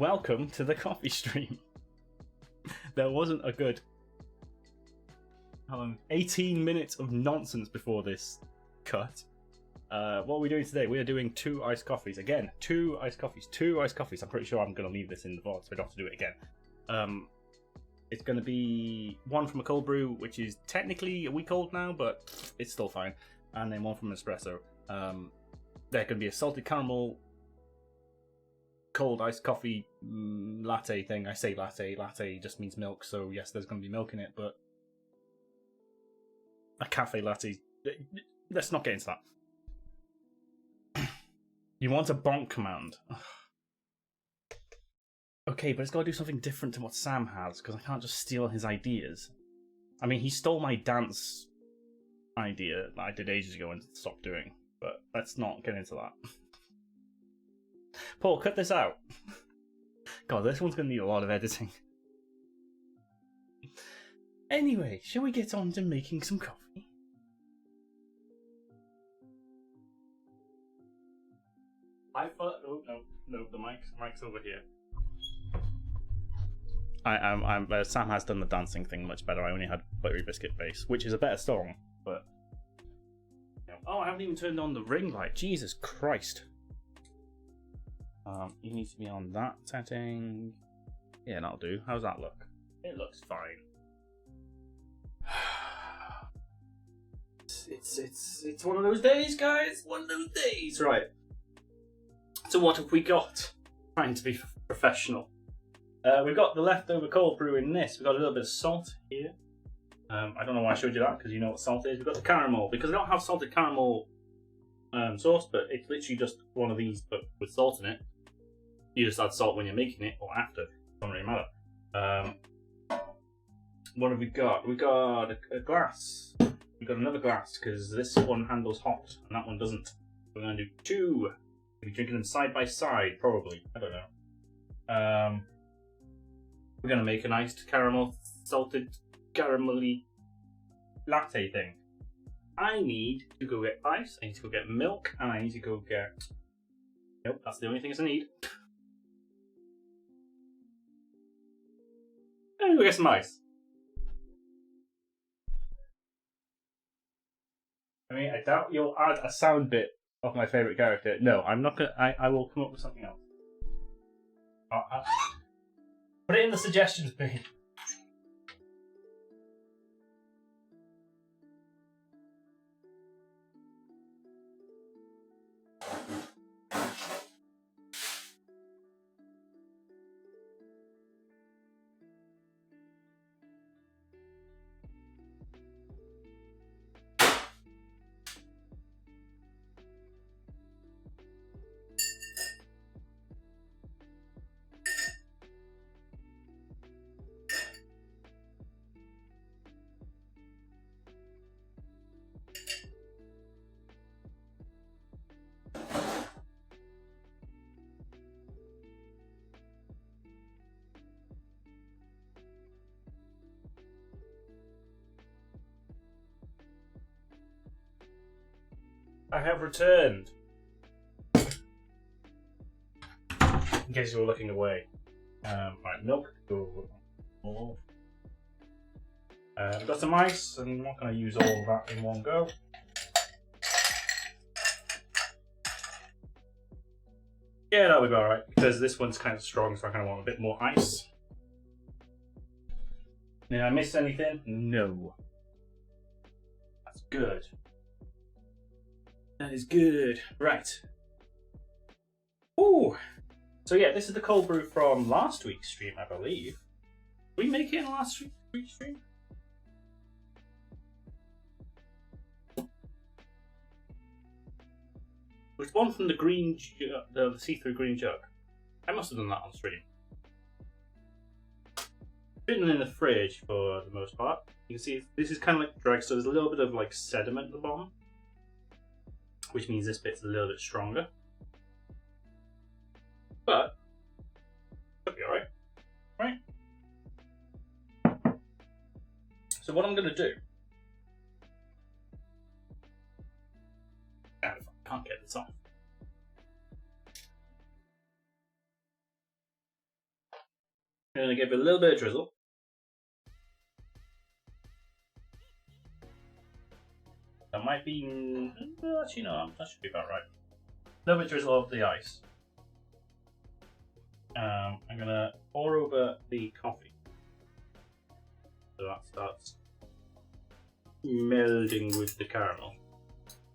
welcome to the coffee stream. There wasn't a good 18 minutes of nonsense before this cut. What are we doing today? We are doing 2 iced coffees. Again, 2 iced coffees. 2 iced coffees. I'm pretty sure I'm going to leave this in the VOD so I don't have to do it again. It's going to be one from a cold brew, which is technically a week old now, but it's still fine. And then one from an espresso. There can be a salted caramel cold iced coffee latte thing. I say latte. Latte just means milk, so yes, there's going to be milk in it, but a cafe latte. Let's not get into that. You want a bonk command. Okay, but it's got to do something different to what Sam has, because I can't just steal his ideas. I mean, he stole my dance idea that I did ages ago and stopped doing, but let's not get into that. Paul, cut this out. God, this one's going to need a lot of editing. Anyway, shall we get on to making some coffee? I thought... Oh, no, the mic's over here. Sam has done the dancing thing much better. I only had Buttery Biscuit Base, which is a better song, but... Oh, I haven't even turned on the ring light. Jesus Christ. You need to be on that setting. Yeah, that'll do. How's that look? It looks fine. It's one of those days, guys. One of those days. Right. So what have we got? Trying to be professional. We've got the leftover cold brew in this. We've got a little bit of salt here. I don't know why I showed you that, because you know what salt is. We've got the caramel, because I don't have salted caramel sauce, but it's literally just one of these, but with salt in it. You just add salt when you're making it, or after. Doesn't really matter. What have we got? We've got a glass. We've got another glass, because this one handles hot, and that one doesn't. We're going to do 2. We'll be drinking them side by side, probably. I don't know. We're going to make an iced caramel, salted caramelly latte thing. I need to go get ice, I need to go get milk, and I need to go get... Nope, that's the only things I need. And go get some ice. I mean, I doubt you'll add a sound bit of my favourite character. No, I'm not gonna... I will come up with something else. Put it in the suggestions page. I have returned. In case you were looking away. Right, milk. Go. We've got some ice, and I'm not going to use all of that in one go. Yeah, that'll be alright, because this one's kind of strong, so I kind of want a bit more ice. Did I miss anything? No. That's good. That is good. Right. Ooh. So yeah, this is the cold brew from last week's stream, I believe. Did we make it in last week's stream? There's one from the green, the see-through green jug. I must have done that on stream. Been in the fridge for the most part. You can see this is kind of like dry, so there's a little bit of like sediment at the bottom, which means this bit's a little bit stronger. But it'll be alright. Right? So what I'm gonna do... I can't get this off. I'm going to give it a little bit of drizzle. That might be... Actually, no, that should be about right. A little bit of drizzle of the ice. I'm going to pour over the coffee. So that starts melding with the caramel.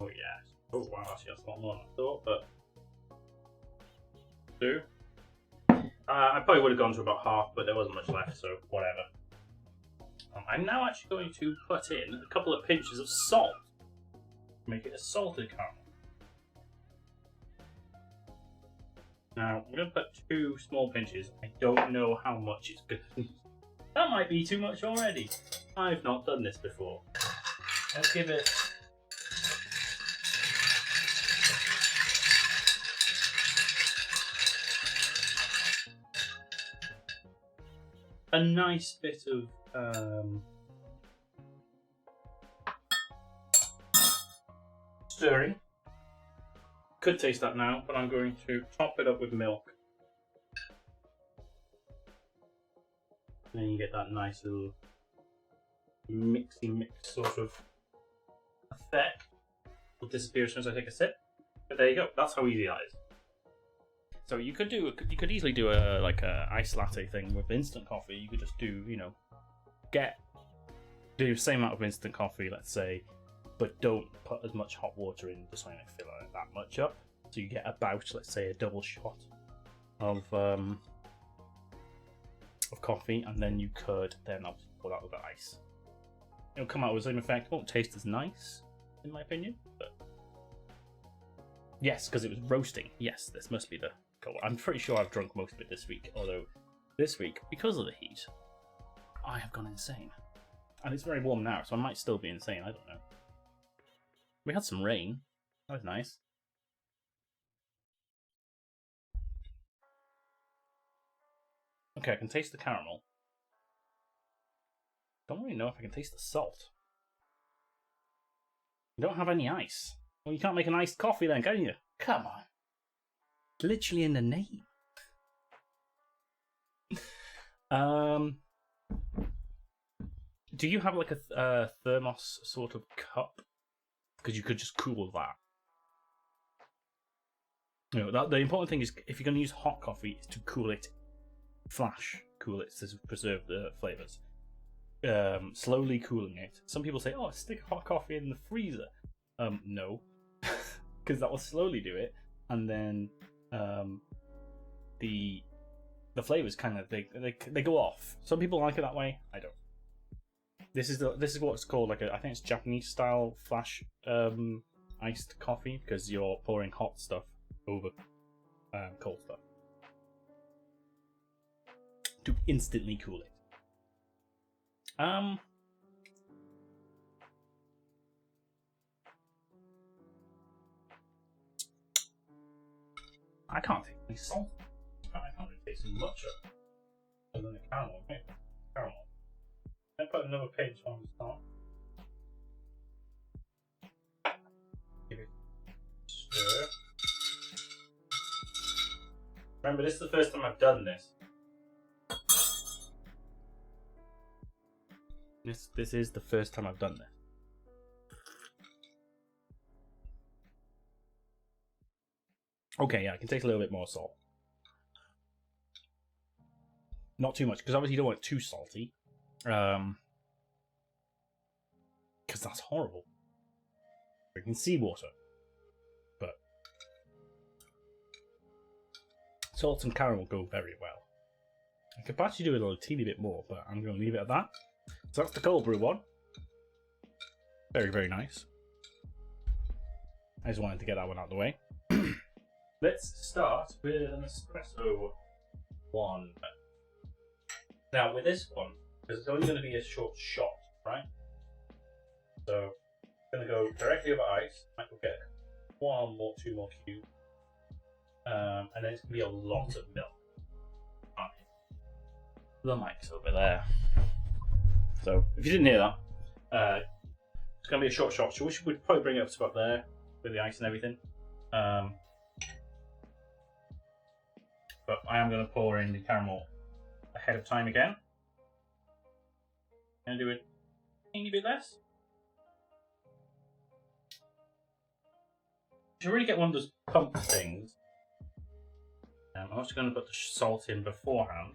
Oh, yeah. Oh, wow, actually, that's a lot more than I thought, but... Two. I probably would have gone to about half, but there wasn't much left, so whatever. I'm now actually going to put in a couple of pinches of salt. Make it a salted caramel. Now, I'm going to put 2 small pinches. I don't know how much it's going to be. That might be too much already. I've not done this before. Let's give it... a nice bit of stirring. Could taste that now, but I'm going to top it up with milk. And then you get that nice little mixy mix sort of effect. Will disappear as soon as I take a sip. But there you go. That's how easy that is. So you could easily do a ice latte thing with instant coffee. You could just do, do the same amount of instant coffee, let's say, but don't put as much hot water in just so you don't fill it that much up. So you get about, let's say, a double shot of coffee, and then you could then obviously pour that with the ice. It'll come out with the same effect. It won't taste as nice, in my opinion, but yes, because it was roasting. Yes, this must be the goal. I'm pretty sure I've drunk most of it this week, although this week, because of the heat, I have gone insane. And it's very warm now, so I might still be insane, I don't know. We had some rain. That was nice. Okay, I can taste the caramel. Don't really know if I can taste the salt. You don't have any ice. Well, you can't make an iced coffee then, can you? Come on. It's literally in the name. Do you have like a thermos sort of cup? Because you could just cool that. The important thing is, if you're going to use hot coffee, is to cool it, cool it to preserve the flavours. Slowly cooling it. Some people say, "Oh, stick hot coffee in the freezer." No, because that will slowly do it, and then the flavors kind of they go off. Some people like it that way. I don't. This is what's called I think it's Japanese style flash iced coffee, because you're pouring hot stuff over cold stuff to instantly cool it. I can't taste any salt. I can't really taste much of it. Other than the caramel. Okay. Caramel. Then put another pinch on the start. Give it a stir. Remember, this is the first time I've done this. This is the first time I've done this. Okay, yeah, I can taste a little bit more salt. Not too much, because obviously you don't want it too salty. Because that's horrible. Drinking seawater. But salt and caramel go very well. I could actually do it a teeny bit more, but I'm going to leave it at that. So that's the cold brew one. Very, very nice. I just wanted to get that one out of the way. Let's start with an espresso one. Now with this one, because it's only going to be a short shot, right? So I'm going to go directly over ice. I will get 2 more cubes. And then it's going to be a lot of milk. The mic's over there. So if you didn't hear that, it's going to be a short shot. So we should probably bring it up to about there with the ice and everything. But I am going to pour in the caramel a ahead of time again. Gonna do it a teeny bit less. You should really get one of those pump things. I'm also going to put the salt in beforehand.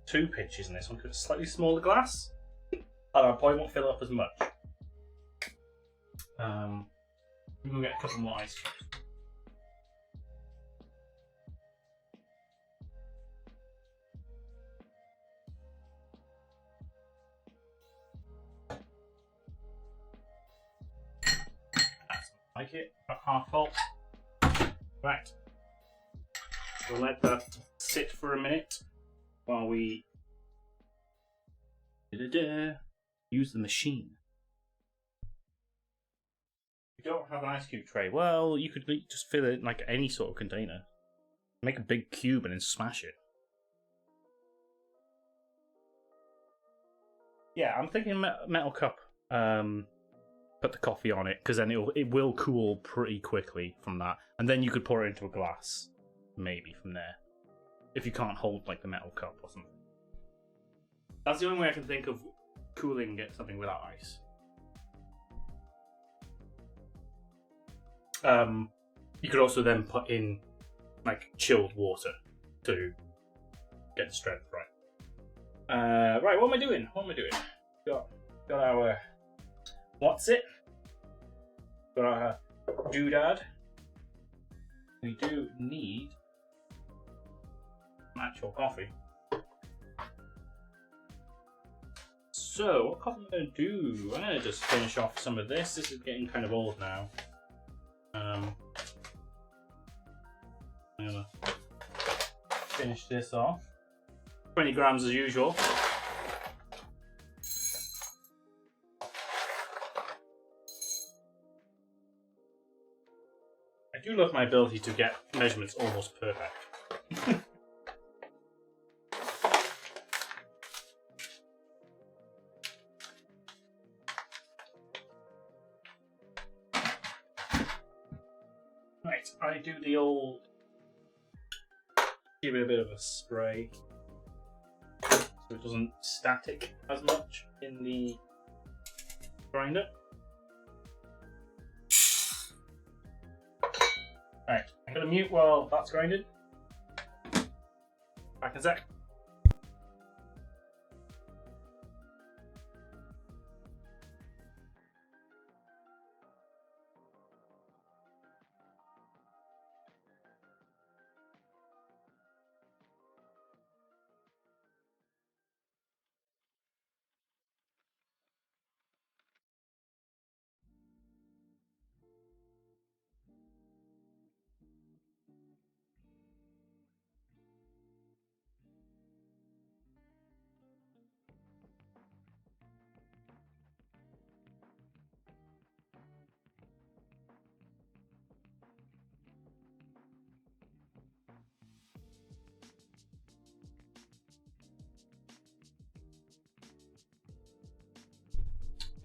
2 pinches in this one because it's slightly smaller glass. I probably won't fill it up as much. I'm going to get a couple more ice cubes. Like it, about half full. Right. We'll let that sit for a minute while we use the machine. You don't have an ice cube tray. Well, you could just fill it in like any sort of container. Make a big cube and then smash it. Yeah, I'm thinking metal cup. Put the coffee on it because then it will cool pretty quickly from that, and then you could pour it into a glass, maybe from there, if you can't hold like the metal cup or something. That's the only way I can think of cooling something without ice. You could also then put in like chilled water to get the strength right. Right, what am I doing? Got our what's it? Got our doodad. We do need some actual coffee. So, what coffee am I going to do? I'm going to just finish off some of this. This is getting kind of old now. I'm going to finish this off. 20 grams as usual. I do love my ability to get measurements almost perfect. Right, I do the old... give it a bit of a spray so it doesn't static as much in the grinder. Right, I'm going to mute while that's grinded. Back in a sec.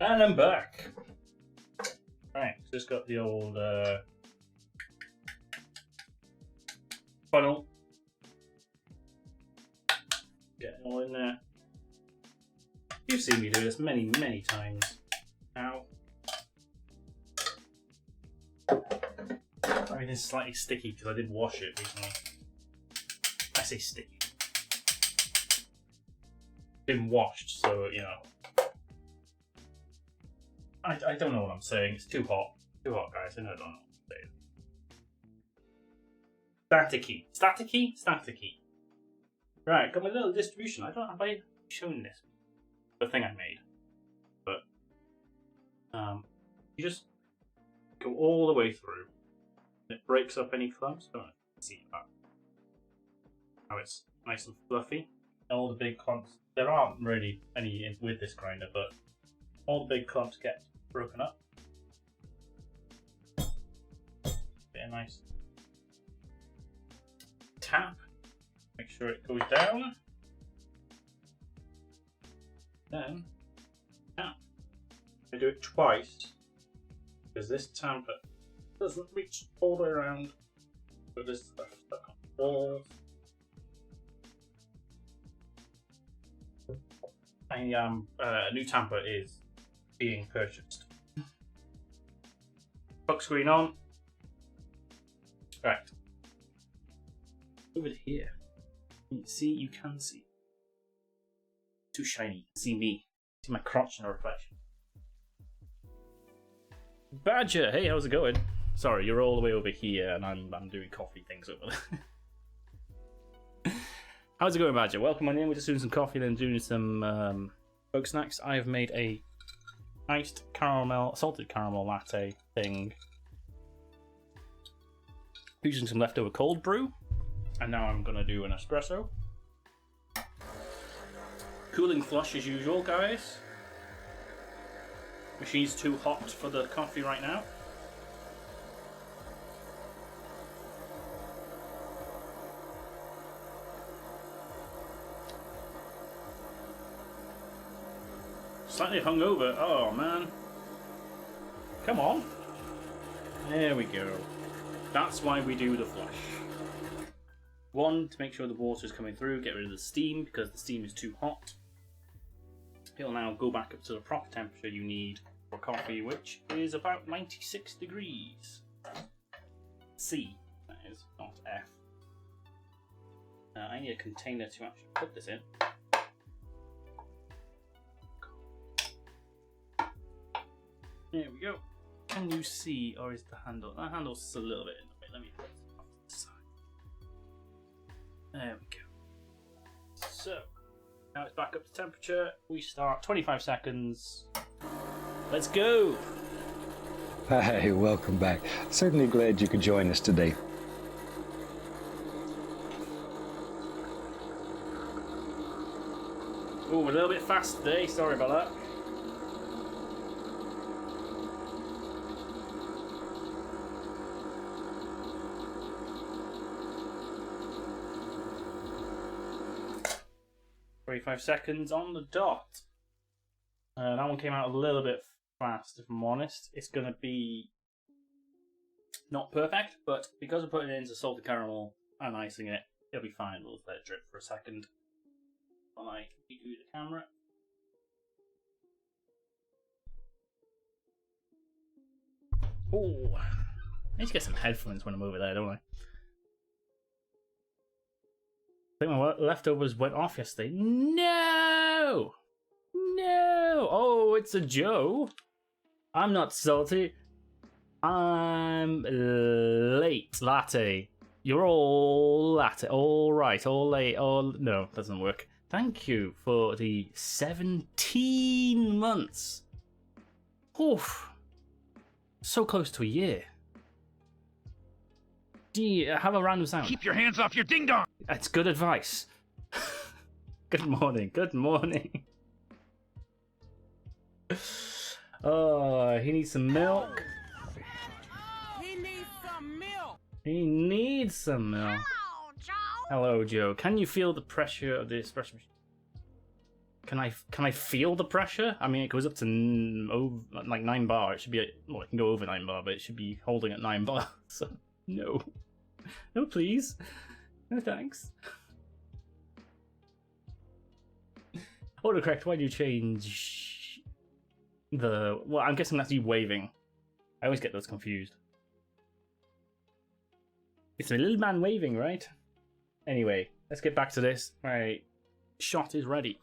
And I'm back. Right, just got the old funnel. Getting all in there. You've seen me do this many, many times now. I mean, it's slightly sticky because I did wash it recently. I say sticky. Been washed, so you know. I don't know what I'm saying. It's too hot. Too hot, guys. I don't know what I'm saying. Staticky. Staticky? Staticky. Right, got my little distribution. Have I shown this? The thing I made. But you just go all the way through. It breaks up any clumps. Don't see that. How it's nice and fluffy. All the big clumps. There aren't really any with this grinder, but all the big clumps get broken up. Get a nice tap. Make sure it goes down. Then tap. I do it twice because this tamper doesn't reach all the way around. So this stuff stuck on the walls. A new tamper is being purchased. Book screen on. Right. Over here. You can see. Too shiny. See me. See my crotch in a reflection. Badger, hey, how's it going? Sorry, you're all the way over here, and I'm doing coffee things over there. How's it going, Badger? Welcome on in. We're just doing some coffee, then doing some folk snacks. I have made a iced caramel, salted caramel latte thing, using some leftover cold brew, and now I'm gonna do an espresso. Cooling flush as usual, guys. Machine's too hot for the coffee right now. Slightly hungover. Oh man. Come on. There we go. That's why we do the flush. One, to make sure the water is coming through, get rid of the steam because the steam is too hot. It'll now go back up to the proper temperature you need for coffee, which is about 96 degrees. C, that is, not F. I need a container to actually put this in. There we go. Can you see, or is the handle? That handle's just a little bit in the way. Let me put it off to the side. There we go. So, now it's back up to temperature. We start 25 seconds. Let's go! Hi, welcome back. Certainly glad you could join us today. Oh, we're a little bit fast today. Sorry about that. "25 seconds on the dot." That one came out a little bit fast, if I'm honest. It's going to be not perfect, but because we're putting it into salted caramel and icing it, it'll be fine. We'll just let it drip for a second while I do the camera. Oh, I need to get some headphones when I'm over there, don't I? I think my leftovers went off yesterday. No! No! Oh, it's a Joe. I'm not salty. I'm late. Latte. You're all latte. All right. All late. All... No, doesn't work. Thank you for the 17 months. Oof. So close to a year. Do you have a random sound? Keep your hands off your ding-dong! That's good advice. Good morning. Good morning. Oh, he needs some milk. He needs some milk! He needs some milk. Hello, Joe! Hello, Joe. Can you feel the pressure of the espresso machine? Can I feel the pressure? I mean, it goes up to over, like 9 bar. It should be, well, it can go over 9 bar, but it should be holding at 9 bar. So, no. No, please. No, thanks. Autocorrect, why do you change the... Well, I'm guessing that's you waving. I always get those confused. It's a little man waving, right? Anyway, let's get back to this. My shot is ready.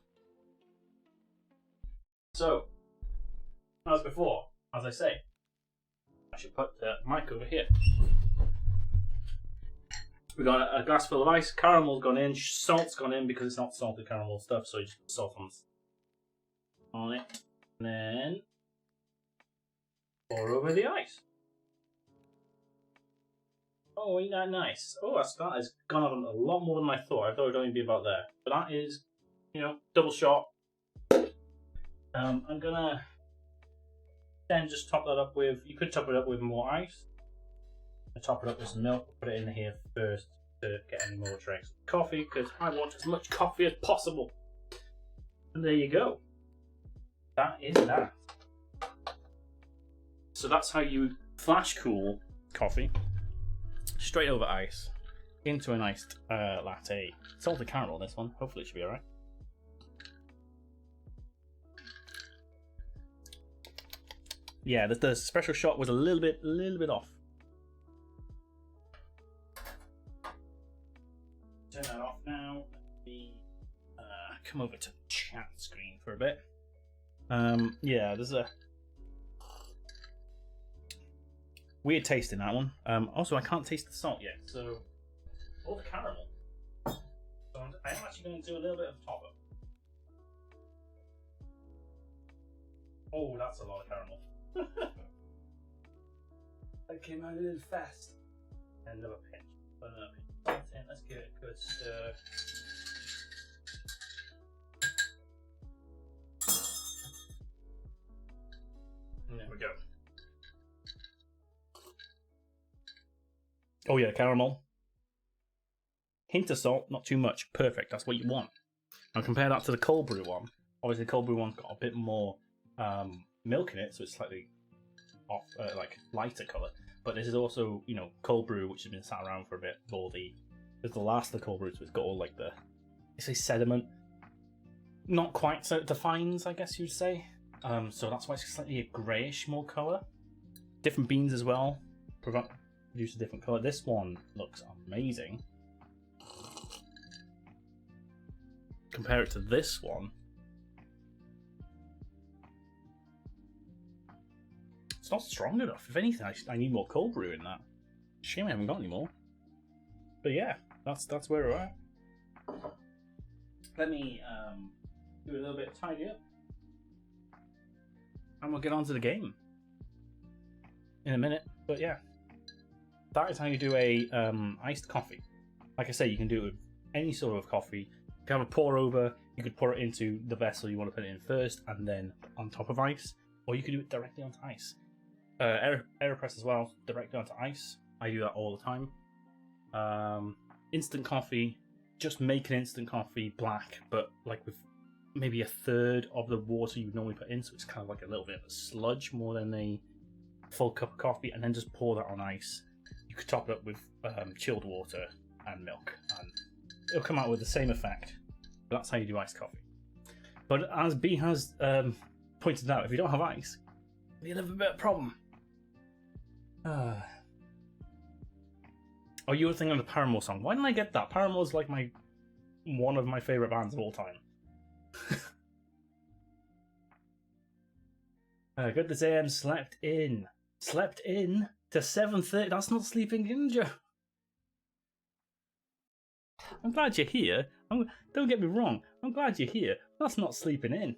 So, as before, as I say, I should put the mic over here. We got a glass full of ice, caramel's gone in, salt's gone in because it's not salted caramel stuff, so you just put salt on it, and then pour over the ice. Oh, ain't that nice? Oh, that has gone on a lot more than I thought. I thought it would only be about there, but that is, you know, double shot. I'm gonna then just top that up with, you could top it up with more ice. I top it up with some milk, put it in here first to get any more drinks. Coffee, because I want as much coffee as possible. And there you go. That is that. So that's how you flash cool coffee. Straight over ice. Into an iced latte. Salted caramel, this one. Hopefully it should be alright. yeah, the special shot was a little bit off. Turn that off now. Let me come over to the chat screen for a bit. Yeah, there's a weird taste in that one. Also, I can't taste the salt yet, so or the caramel. So I am actually going to do a little bit of top up. Oh, that's a lot of caramel. That came out a little fast. And another pinch. Let's give it a good stir. And there we go. Oh yeah, caramel. Hint of salt, not too much. Perfect, that's what you want. Now compare that to the cold brew one. Obviously the cold brew one's got a bit more milk in it, so it's slightly off, like lighter colour. But this is also, you know, cold brew, which has been sat around for a bit. It's the last of the cold brew, so it's got all like the, I say sediment, not quite so defines, I guess you'd say. So that's why it's slightly a greyish more colour. Different beans as well produce a different colour. This one looks amazing. Compare it to this one. It's not strong enough. If anything, I need more cold brew in that. Shame I haven't got any more. But yeah, that's where we're at. Let me do a little bit of tidy up, and we'll get on to the game in a minute. But yeah, that is how you do a iced coffee. Like I say, you can do it with any sort of coffee. If you have a pour over, you could pour it into the vessel you want to put it in first, and then on top of ice, or you could do it directly onto ice. AeroPress as well, directly onto ice. I do that all the time. Instant coffee, just make an instant coffee black, but like with maybe a third of the water you normally put in, so it's kind of like a little bit of a sludge more than a full cup of coffee, and then just pour that on ice. You could top it up with chilled water and milk, and it'll come out with the same effect. But that's how you do iced coffee. But as B has pointed out, if you don't have ice, you'll have a bit of a problem. Oh, you were thinking of the Paramore song. Why didn't I get that? Paramore's like one of my favourite bands of all time. Good this AM slept in. Slept in to 7:30. That's not sleeping in, Joe. I'm glad you're here. Don't get me wrong. I'm glad you're here. That's not sleeping in.